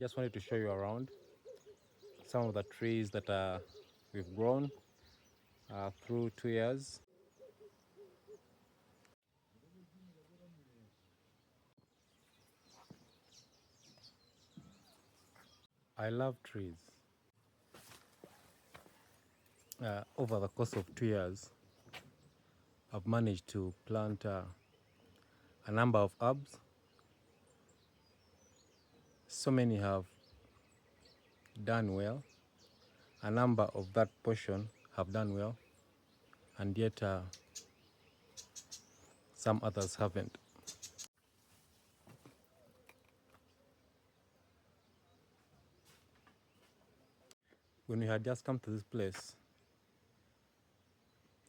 Just wanted to show you around some of the trees that we've grown through 2 years. I love trees. Over the course of 2 years, I've managed to plant a number of herbs. So many have done well. A number of that portion have done well, and yet some others haven't. When we had just come to this place,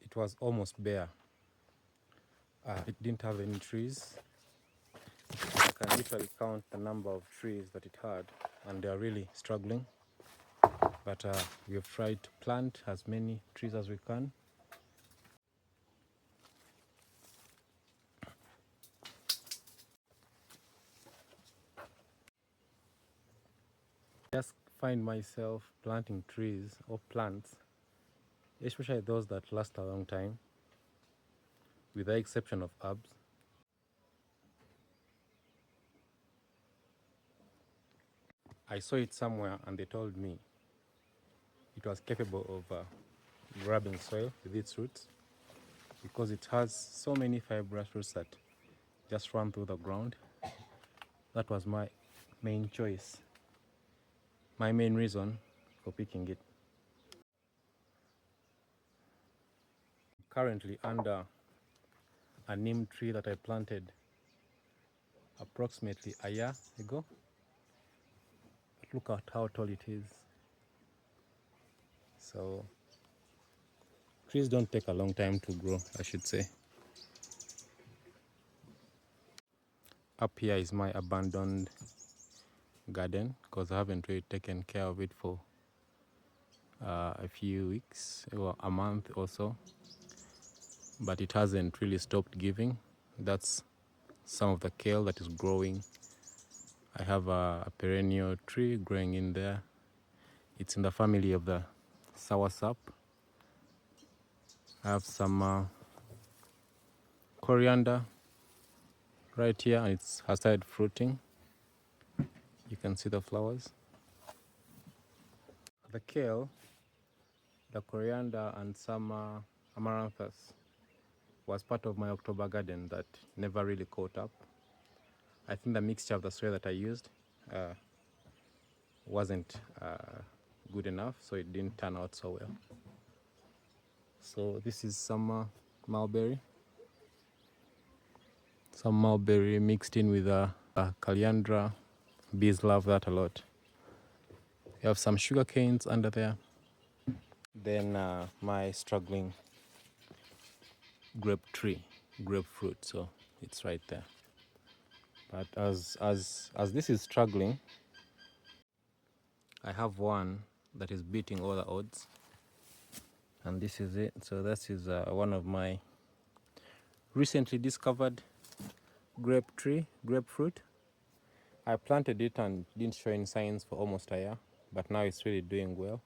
it was almost bare. It didn't have any trees. I can literally count the number of trees that it had, and they are really struggling. But we have tried to plant as many trees as we can. Just find myself planting trees or plants, especially those that last a long time, with the exception of herbs. I saw it somewhere and they told me it was capable of grabbing soil with its roots because it has so many fibrous roots that just run through the ground. That was my main choice, my main reason for picking it. Currently under a neem tree that I planted approximately a year ago. But look at how tall it is. So trees don't take a long time to grow, I should say. Up here is my abandoned garden because I haven't really taken care of it for a few weeks or a month or so, but it hasn't really stopped giving. That's some of the kale that is growing. I have a perennial tree growing in there. It's in the family of the soursop. I have some coriander right here, and it has started fruiting. You can see the flowers. The kale, the coriander, and some amaranthus was part of my October garden that never really caught up. I think the mixture of the soil that I used wasn't good enough, so it didn't turn out so well. So this is some mulberry. Some mulberry mixed in with coriander. Bees love that a lot. You have some sugar canes under there. Then my struggling grapefruit, so it's right there. But as this is struggling, I have one that is beating all the odds, and this is it. So this is one of my recently discovered grapefruit. I planted it and didn't show any signs for almost a year, but now it's really doing well.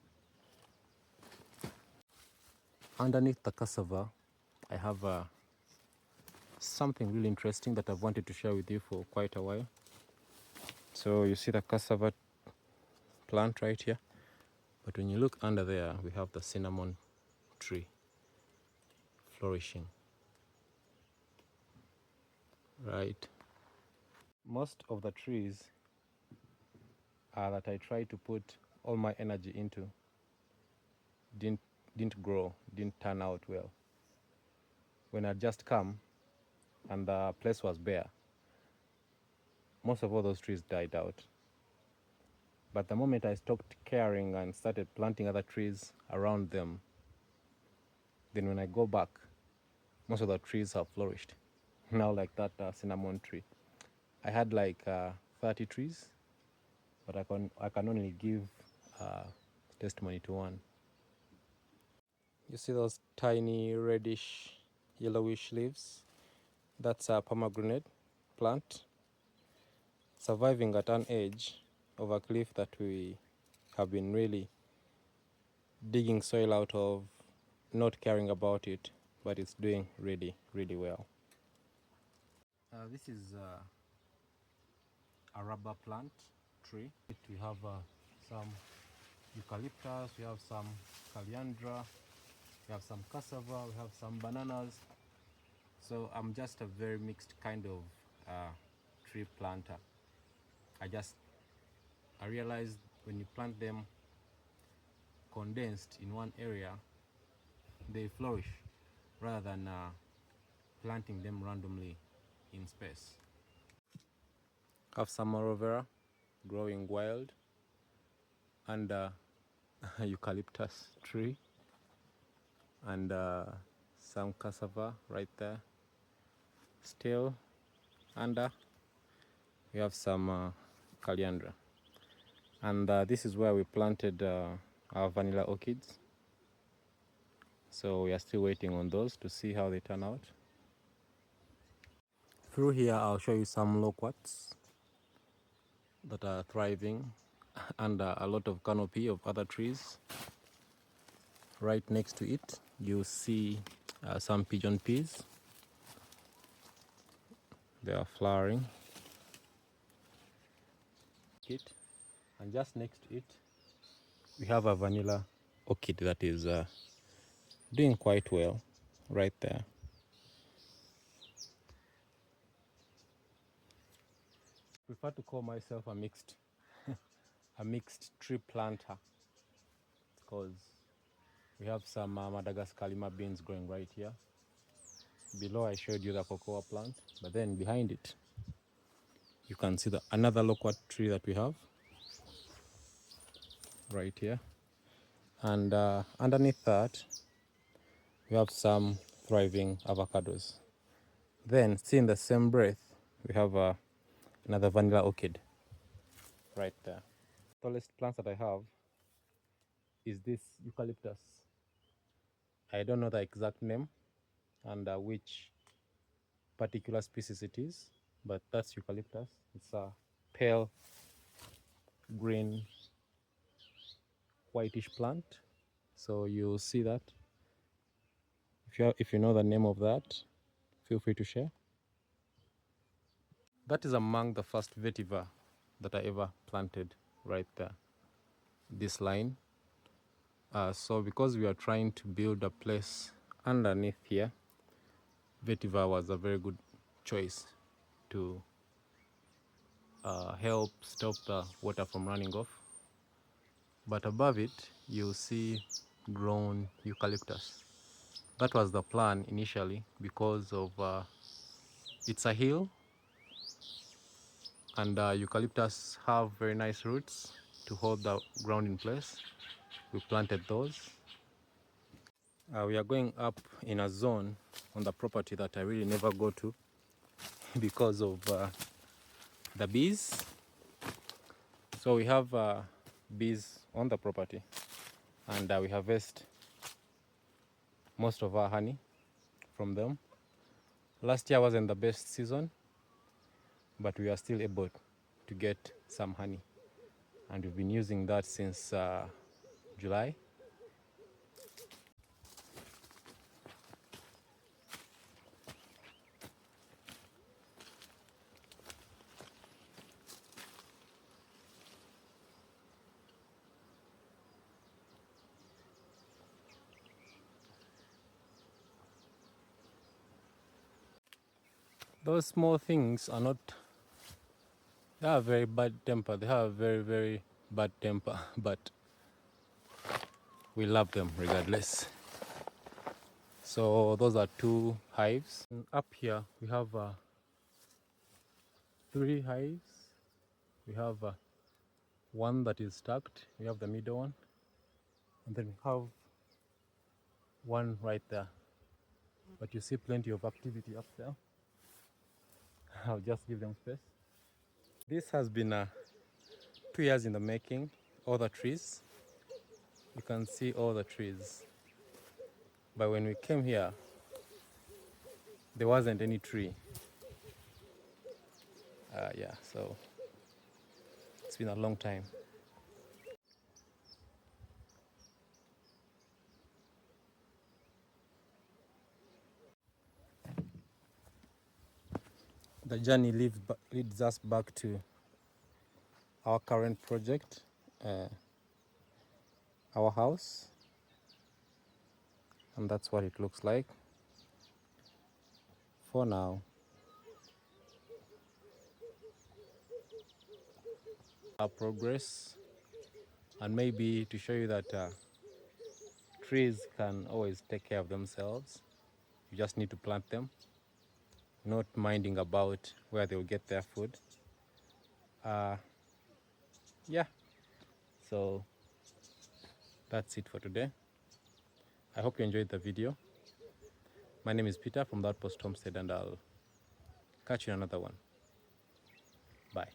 Underneath the cassava, I have something really interesting that I've wanted to share with you for quite a while. So you see the cassava plant right here, but when you look under there, we have the cinnamon tree flourishing. Right. Most of the trees that I tried to put all my energy into didn't grow, didn't turn out well. When I just come and the place was bare, most of all those trees died out. But the moment I stopped caring and started planting other trees around them, then when I go back, most of the trees have flourished. Now like that cinnamon tree. I had like 30 trees, but I can only give testimony to one. You see those tiny reddish yellowish leaves? That's a pomegranate plant surviving at an age of a cliff that we have been really digging soil out of, not caring about it, but it's doing really, really well. This is a rubber plant tree. We have some eucalyptus, we have some caliandra, we have some cassava, we have some bananas. So I'm just a very mixed kind of tree planter. I realized when you plant them condensed in one area, they flourish rather than planting them randomly in space. Have some aloe vera growing wild under eucalyptus tree, and some cassava right there still under. We have some caliandra, and this is where we planted our vanilla orchids. So we are still waiting on those to see how they turn out. Through here I'll show you some loquats that are thriving under a lot of canopy of other trees. Right next to it you see some pigeon peas. They are flowering. And just next to it we have a vanilla orchid that is doing quite well right there. I prefer to call myself a mixed a mixed tree planter, because we have some Madagascar lima beans growing right here. Below I showed you the cocoa plant, but then behind it you can see another loquat tree that we have right here, and underneath that we have some thriving avocados. Then, see, in the same breath we have another vanilla orchid right there. The tallest plants that I have is this eucalyptus. I don't know the exact name and which particular species it is, but that's eucalyptus. It's a pale green whitish plant. So you see that. If you know the name of that, feel free to share. That is among the first vetiver that I ever planted right there, this line. So because we are trying to build a place underneath here, vetiver was a very good choice to help stop the water from running off. But above it you'll see grown eucalyptus. That was the plan initially, because of it's a hill and eucalyptus have very nice roots to hold the ground in place. We planted those. We are going up in a zone on the property that I really never go to because of the bees. So we have bees on the property, and we harvest most of our honey from them. Last year wasn't the best season, but we are still able to get some honey, and we've been using that since July. Those small things are not, they have very bad temper. They have a very, very bad temper, but we love them regardless. So those are 2 hives. And up here we have 3 hives. We have one that is stacked. We have the middle one, and then we have one right there. But you see plenty of activity up there. I'll just give them space. This has been 2 years in the making. All the trees, you can see all the trees, but when we came here there wasn't any tree. Yeah, so It's been a long time. The journey leads us back to our current project, our house, and that's what it looks like for now. Our progress, and maybe to show you that trees can always take care of themselves. You just need to plant them, not minding about where they'll get their food. Yeah, so that's it for today. I hope you enjoyed the video. My name is Peter from The Outpost Homestead, and I'll catch you in another one. Bye.